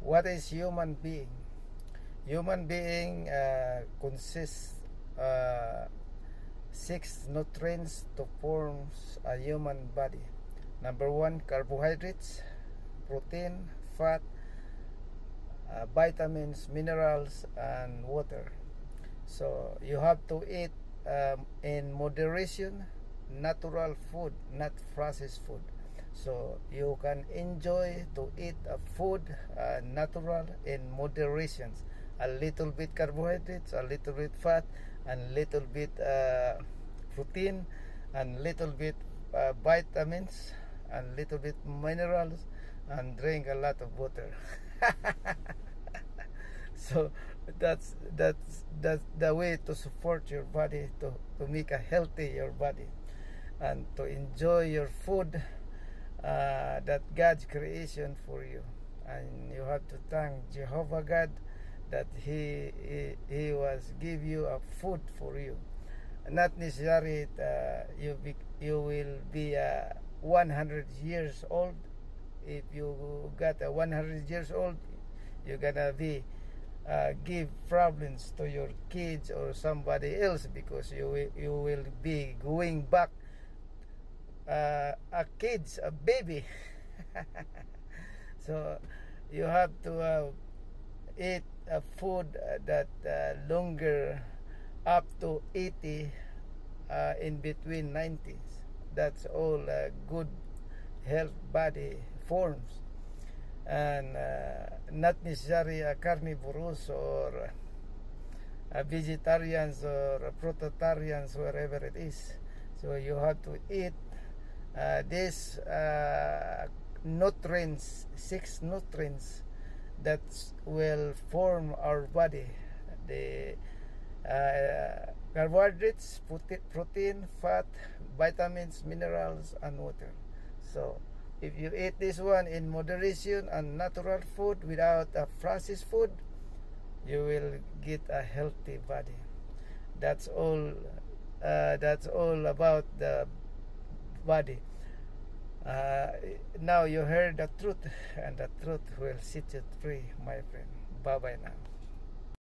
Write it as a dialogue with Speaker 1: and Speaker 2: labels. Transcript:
Speaker 1: What is human being? Human being consists six nutrients to form a human body. Number one, carbohydrates, protein, fat, vitamins, minerals, and water. So you have to eat in moderation, natural food, not processed food. So you can enjoy to eat a food natural in moderation. A little bit carbohydrates, a little bit fat, and little bit protein, and little bit vitamins, and little bit minerals, and drink a lot of water. So that's the way to support your body, to make a healthy your body, and to enjoy your food that God's creation for you. And you have to thank Jehovah God that he was give you a food for you. Not necessarily you will be 100 years old. If you got a 100 years old, you're gonna be give problems to your kids or somebody else, because you will be going back a kids, a baby. So you have to eat a food that longer, up to 80, in between 90s. That's all good health body forms, and not necessarily a carnivorous or a vegetarians or a prototarians, wherever it is. So you have to eat these nutrients, six nutrients that will form our body. The carbohydrates, protein, fat, vitamins, minerals, and water. So if you eat this one in moderation and natural food without a processed food, you will get a healthy body. That's all. That's all about the body. Now you heard the truth, and the truth will set you free, my friend. Bye bye now.